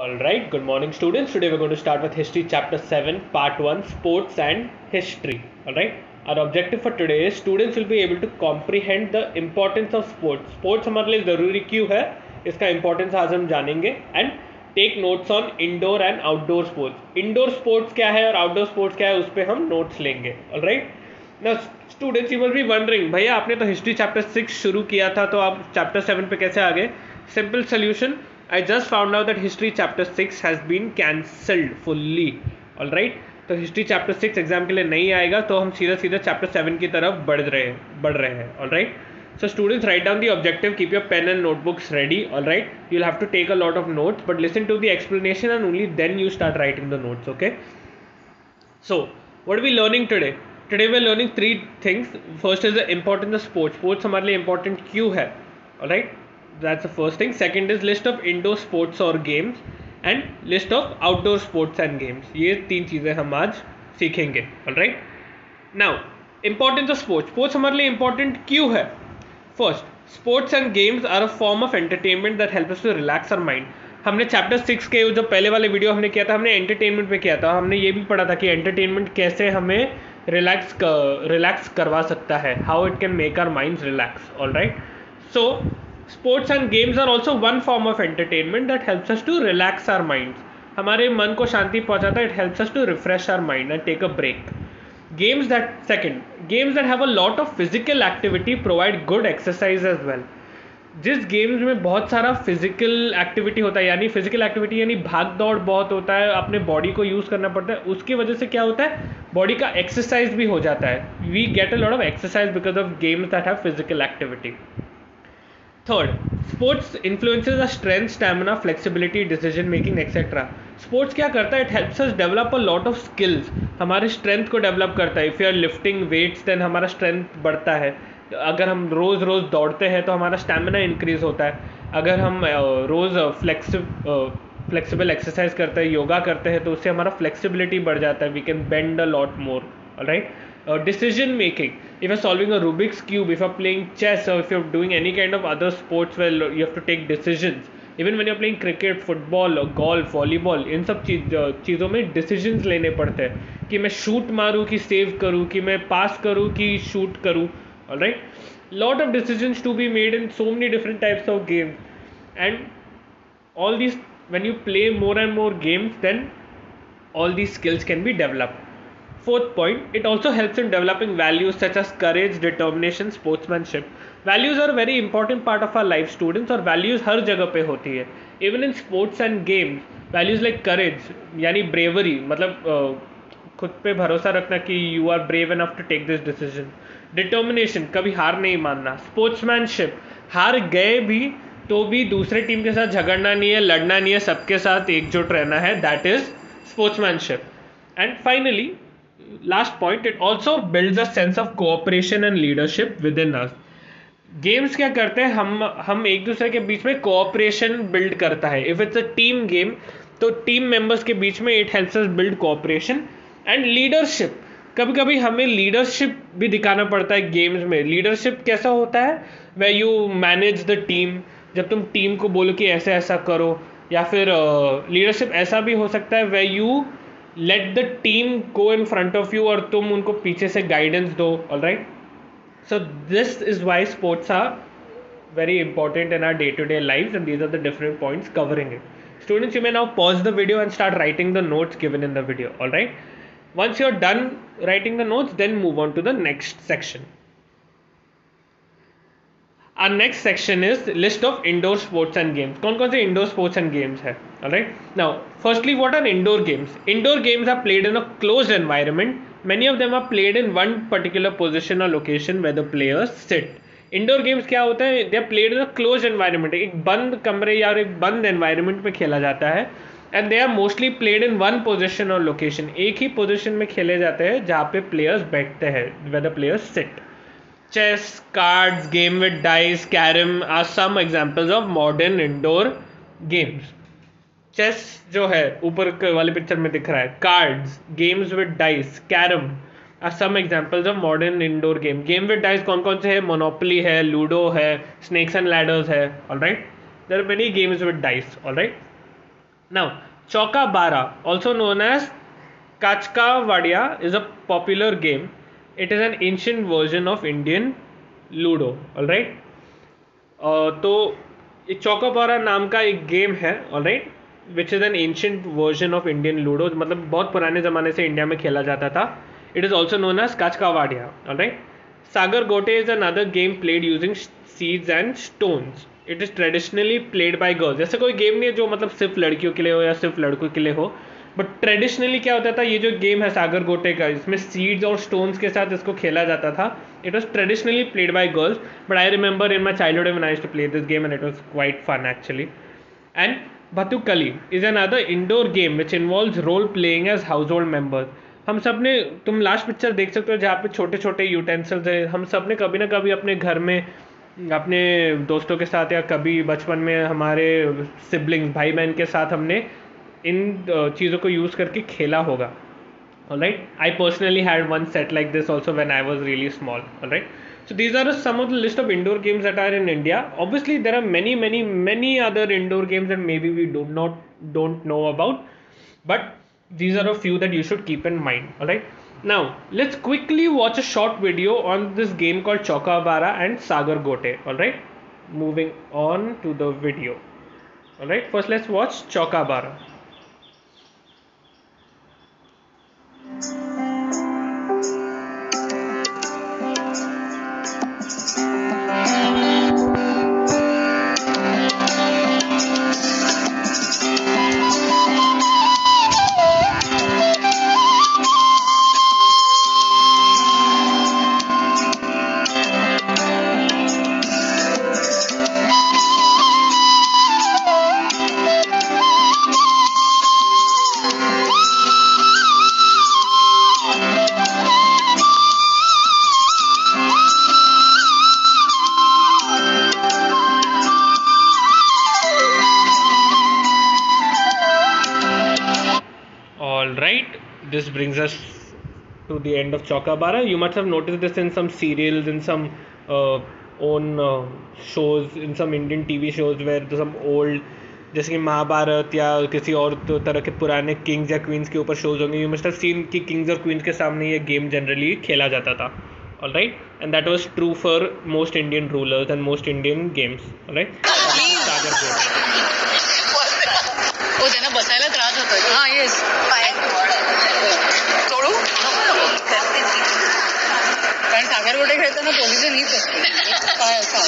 All right, good morning, students. Today we're going to start with History Chapter 7, Part 1, Sports and History. All right, our objective for today is students will be able to comprehend the importance of sports. Sports हमारे लिए ज़रूरी क्यों है, इसका importance आज हम जानेंगे and take notes on indoor and outdoor sports. Indoor sports क्या है और outdoor sports क्या है, उस पर हम notes लेंगे. All right. Now students, you must be wondering, भैया आपने तो History Chapter 6 शुरू किया था, तो आप Chapter 7 पे कैसे आ गए? Simple solution. I just found out that History Chapter 6 has been cancelled fully. Alright, तो History Chapter 6 एग्जाम के लिए नहीं आएगा, तो हम सीधा सीधा Chapter 7 की तरफ बढ़ रहे हैं. Alright, so students, write down the objective, keep your pen and notebooks ready. Alright, you'll have to take a lot of notes, but listen to the explanation and only then you start writing the notes. Okay, so what are we learning today? Today we're learning three things. First is the importance of sports. Sports हमारे लिए important क्यों है? Alright, that's the first thing. Second is list of indoor sports or games and list of outdoor sports and games. ये तीन चीज़ें हम आज सीखेंगे. Alright, now importance of sports. Sports हमारे लिए important क्यों है? First, sports and games are a form of entertainment that helps us to relax our mind. हमने चैप्टर 6 के जो पहले वाले वीडियो हमने किया था, हमने एंटरटेनमेंट पे किया था. हमने ये भी पढ़ा था कि एंटरटेनमेंट कैसे हमें रिलैक्स करवा सकता है, how it can make our minds relax. Alright, so sports and games are also one form of entertainment that helps us to relax our minds. हमारे मन को शांति पहुंचाता है. It helps us to refresh our mind and take a break. Games that have a lot of physical activity provide good exercise as well. जिस games में बहुत सारा फिजिकल एक्टिविटी होता है, यानी फिजिकल एक्टिविटी यानी भाग दौड़ बहुत होता है, अपने बॉडी को यूज़ करना पड़ता है, उसकी वजह से क्या होता है, बॉडी का एक्सरसाइज भी हो जाता है. We get a lot of exercise because of games that have physical activity. Third, sports influences our strength, stamina, flexibility, decision making etcetera. Sports क्या करता है? It helps us develop a lot of skills. हमारे strength को develop करता है. If you are lifting weights then हमारा strength बढ़ता है. अगर हम रोज़ दौड़ते हैं तो हमारा स्टैमिना इंक्रीज़ होता है. अगर हम रोज़ फ्लेक्सिबल एक्सरसाइज करते हैं, योगा करते हैं, तो उससे हमारा फ्लेक्सिबिलिटी बढ़ जाता है. We can bend a lot more. Alright, decision making, if you're solving a Rubik's cube, if you're playing chess, or if you're doing any kind of other sports where you have to take decisions, even when you're playing cricket, football, golf, volleyball, इन सब चीज़ों में decisions लेने पड़ते हैं कि मैं shoot मारूँ कि save करूँ, कि मैं पास करूँ कि शूट करूँ. Alright, lot of decisions to be made in so many different types of games, and all these, when you play more and more games, then all these skills can be developed. Fourth point, it also helps in developing values such as courage, determination, sportsmanship. Values are a very important part of our life, students, और values हर जगह पे होती है. Even in sports and games, values like courage यानी bravery, मतलब खुद पे भरोसा रखना कि you are brave enough to take this decision. Determination, कभी हार नहीं मानना. Sportsmanship, हार गए भी तो भी दूसरे टीम के साथ झगड़ना नहीं है, लड़ना नहीं है, सबके साथ एकजुट रहना है. That is sportsmanship. And finally, last point, it also builds a sense of cooperation and leadership within us. Games क्या करते हैं, हम एक दूसरे के बीच में कोऑपरेशन बिल्ड करता है. If it's a team game, तो टीम मेंबर्स के बीच में it helps us build cooperation and leadership. कभी कभी हमें लीडरशिप भी दिखाना पड़ता है गेम्स में. लीडरशिप कैसा होता है? Way you manage the team, जब तुम टीम को बोलो कि ऐसे ऐसा करो. या फिर लीडरशिप ऐसा भी हो सकता है way you let the team go in front of you और तुम उनको पीछे से guidance दो. Alright, so this is why sports are very important in our day-to-day lives, and these are the different points covering it. Students, you may now pause the video and start writing the notes given in the video. Alright, once you're done writing the notes, then move on to the next section. Our next section is list of indoor sports and games. कौन-कौन से indoor sports and games है? Alright, now firstly, what are indoor games? Indoor games are played in a closed environment. Many of them are played in one particular position or location where the players sit. Indoor games क्या होता है? They are played in a closed environment. एक बंद कमरे या एक बंद environment में खेला जाता है. And they are mostly played in one position or location. एक ही position में खेले जाते हैं जहाँ पे players बैठते हैं, where the players sit. Chess, cards, game with dice, carom are some examples of modern indoor games. Chess जो है ऊपर वाले पिक्चर में दिख रहा है, cards, games with dice, carom are some examples of modern indoor game. Game with dice कौन कौन से है? Monopoly है, Ludo है, Snakes and Ladders है. Alright, there are many games with dice. Alright, Now, Chokabara, also known as Kachkavadia, is a popular game. It is an ancient version of Indian Ludo. Alright. तो ये चौकाबारा नाम का एक game है, alright, which is an ancient version of Indian ludo, मतलब बहुत पुराने ज़माने से इंडिया में खेला जाता था. It is also known as काचकावाडिया. ऑलराइट. सागर गोटे is another game played using seeds and stones. It is traditionally played by girls. ऐसे कोई गेम नहीं है जो मतलब सिर्फ लड़कियों के लिए हो या सिर्फ लड़कों के लिए हो, बट ट्रेडिशनली क्या होता था, ये जो गेम है सागर गोटे का, इसमें सीड्स और स्टोन्स के साथ इसको खेला जाता था. It was traditionally played by girls, but I remember in my childhood when I used to play this game and it was quite fun actually. And Batukali is another indoor game which involves role playing as household members. हम सब ने, तुम last picture देख सकते हो जहाँ पे छोटे छोटे यूटेंसिल्स है, हम सब ने कभी ना कभी अपने घर में अपने दोस्तों के साथ या कभी बचपन में हमारे सिबलिंग्स भाई बहन के साथ हमने इन चीज़ों को यूज़ करके खेला होगा. Alright, I personally had one set like this also when I was really small. Alright, so these are some of the list of indoor games that are in India. Obviously there are many other indoor games that maybe we don't know about, but these are a few that you should keep in mind. Alright, now let's quickly watch a short video on this game called Chokabara and Sagar Gote. Alright, moving on to the video. Alright, first let's watch Chokabara. This brings us to the end of Chokabara. You must have noticed this in some serials, in some own shows, in some Indian TV shows where some old, जैसे कि महाभारत या किसी और तरह के पुराने Kings या queen's के ऊपर शोज होंगे. यू मस्ट हैव सीन कि किंग्स और क्वींस के सामने ये गेम जनरली खेला जाता था. Alright, and that was true for most Indian rulers and most Indian games. Alright, सागर गोटे. हो त्यांना बसायला त्रास होतोय. हां येस सोडू कारण सागर गोटे खेळताना पोझिशन हीच असते काय असं.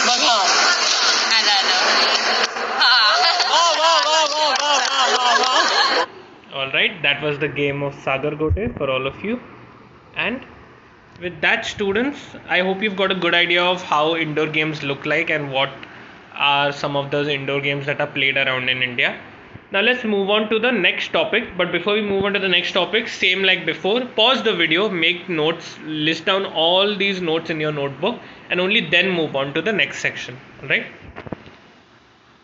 बघा Alright, that was the game of Sagar Gote for all of you. And with that, students, I hope you've got a good idea of how indoor games look like and what are some of those indoor games that are played around in India. Now let's move on to the next topic. But before we move on to the next topic, same like before, pause the video, make notes, list down all these notes in your notebook, and only then move on to the next section. Alright?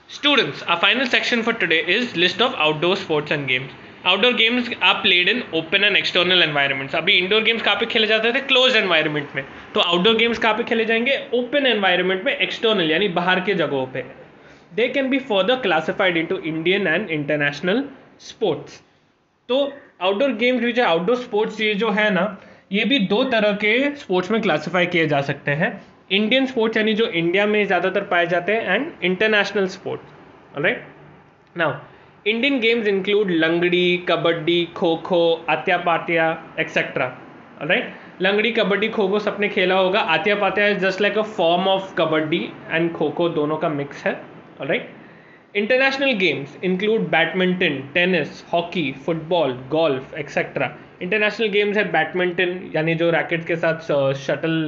Students, our final section for today is list of outdoor sports and games. Outdoor games आप played in open and external environments. अभी indoor games कहाँ पे खेले जाते थे? Close environment में. तो outdoor games कहाँ पे खेले जाएंगे? ओपन एनवायरनमेंट में, एक्सटर्नल यानी बाहर के जगहों पे. They can be further classified into Indian and international sports. तो आउटडोर गेम्स विच है आउटडोर स्पोर्ट्स, ये जो है ना, ये भी दो तरह के स्पोर्ट्स में क्लासीफाई किए जा सकते हैं. इंडियन स्पोर्ट्स यानी जो इंडिया में ज़्यादातर पाए जाते हैं, and international sports. Alright, now Indian games include Langdi, Kabaddi, Kho-Kho, Atya-Patya, etc. Alright? Langdi, Kabaddi, Kho-Kho सबने खेला होगा. Atya-Patya is just like a form of Kabaddi and Kho-Kho, दोनों का mix है. Alright? International games include badminton, tennis, hockey, football, golf, etc. International games है badminton यानी जो racket के साथ शटल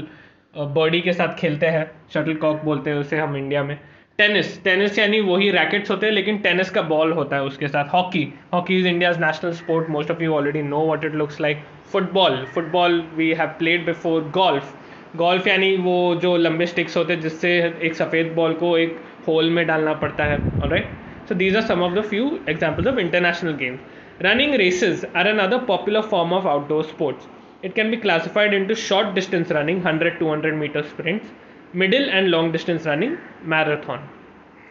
बॉडी के साथ खेलते हैं, शटल कॉक बोलते हैं उसे हम इंडिया में. टेनिस यानी वही रैकेट्स होते हैं लेकिन टेनिस का बॉल होता है उसके साथ. Hockey is India's national sport. Most of you already know what it looks like. Football we have played before. Golf यानी वो जो लंबे स्टिक्स होते हैं जिससे एक सफ़ेद बॉल को एक होल में डालना पड़ता है. Alright, so these are some of the few examples of international games. Running races are another popular form of outdoor sports. It can be classified into short distance running, 100-200 meter sprints, middle and long distance running, marathon.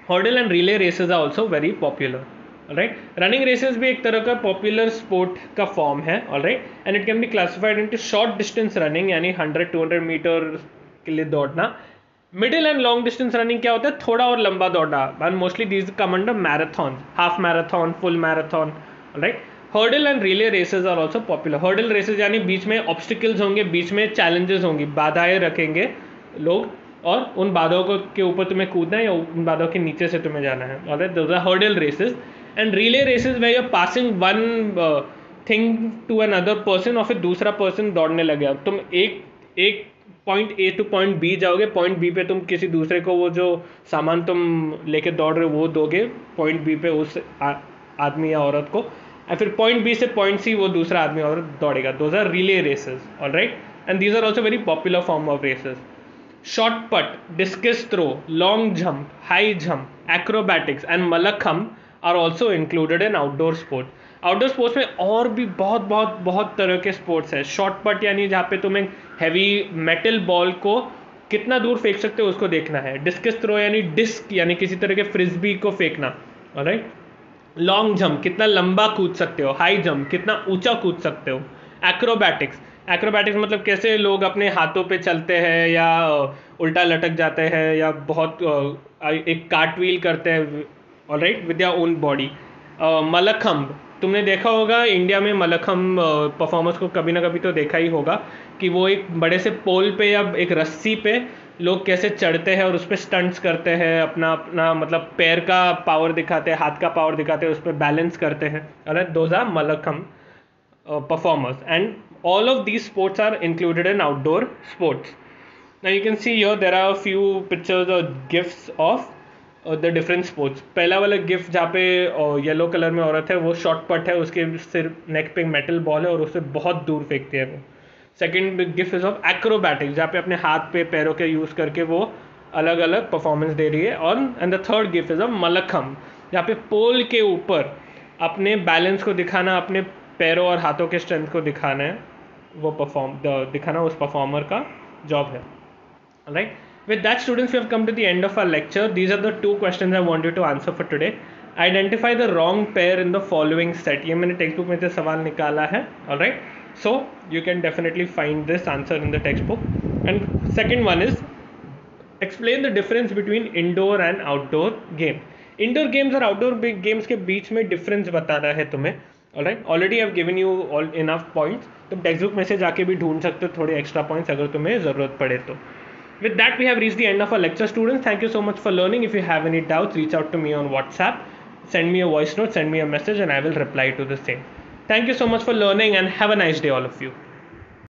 Hurdle and relay races are also very popular. Alright, running races भी एक तरह का popular sport का form है. Alright, and it can be classified into short distance running यानी 100-200 metre के लिए दौड़ना. Middle and long distance running क्या होता है, थोड़ा और लंबा दौड़ना, and mostly these come under marathon, half marathon, full marathon. Alright, hurdle and relay races are also popular. Hurdle races यानी बीच में ऑब्स्टिकल्स होंगे, बीच में चैलेंजेस होंगी, बाधाएं रखेंगे लोग और उन बाधाओं के ऊपर तुम्हें कूदना है या उन बाधाओं के नीचे से तुम्हें जाना है. Alright, those are hurdle races. And relay races where you are passing one thing to another person और फिर दूसरा पर्सन दौड़ने लग गया. तुम एक point A to point B जाओगे, पॉइंट बी पे तुम किसी दूसरे को वो जो सामान तुम लेके दौड़ रहे हो वो दोगे पॉइंट बी पे उस आदमी या औरत को, और फिर पॉइंट बी से पॉइंट सी वो दूसरा आदमी और दौड़ेगा. Those are relay races. Alright, and these are also very popular form of races. Shot put, discus throw, long jump, high jump, acrobatics and mallakhamb are also included in outdoor sport. Outdoor sports में और भी बहुत तरह के sports हैं. Short पट यानी जहाँ पे तुम एक हैवी मेटल बॉल को कितना दूर फेंक सकते हो उसको देखना है. डिस्कस थ्रो यानी डिस्क यानी किसी तरह के फ्रिस्बी को फेंकना. ऑलराइट, लॉन्ग जंप कितना लंबा कूद सकते हो, हाई जंप कितना ऊंचा कूद सकते हो. एक्रोबैटिक्स मतलब कैसे लोग अपने हाथों पे चलते हैं या उल्टा लटक जाते हैं या बहुत एक कार्टव्हील करते हैं, alright, with your own body. Mallakhamb, तुमने देखा होगा इंडिया में मलखम्ब परफॉर्मर्स को कभी ना कभी तो देखा ही होगा कि वो एक बड़े से पोल पे या एक रस्सी पे लोग कैसे चढ़ते हैं और उस पर स्टंट्स करते हैं, अपना मतलब पैर का पावर दिखाते हैं, हाथ का पावर दिखाते हैं, उस पर बैलेंस करते हैं. Alright, those are mallakhamb performers, and all of these sports are included in outdoor sports. Now you can see here there are a few pictures or gifs of the different sports. पहला वाला gift जहाँ पे yellow colour में औरत है वो short पट है, उसके सिर नेक पे मेटल बॉल है और उससे बहुत दूर फेंकती है वो. Second gift is of acrobatics जहाँ पे अपने हाथ पे पैरों के यूज़ करके वो अलग अलग परफॉर्मेंस दे रही है. और and the third gift is of mallakhamb जहाँ पे पोल के ऊपर अपने बैलेंस को दिखाना, अपने पैरों और हाथों के स्ट्रेंथ को दिखाना है, वो दिखाना उस परफॉर्मर का जॉब है. Right, with that students we have come to the end of our lecture. These are the 2 questions I want you to answer for today. Identify the wrong pair in the following set. ये मैंने text book में से सवाल निकाला है. Alright, so you can definitely find this answer in the text book. And second one is explain the difference between indoor and outdoor game. Indoor games और outdoor games के बीच में डिफरेंस बताना है तुम्हें. Alright, already I have given you all enough points. तुम text book में से जाके भी ढूंढ सकते हो थोड़े एक्स्ट्रा पॉइंट्स अगर तुम्हें ज़रूरत पड़े तो. With that we have reach the end of our lecture students. Thank you so much for learning. If you have any doubts reach out to me on WhatsApp, send me a voice note, send me a message and I will reply to the same. Thank you so much for learning and have a nice day all of you.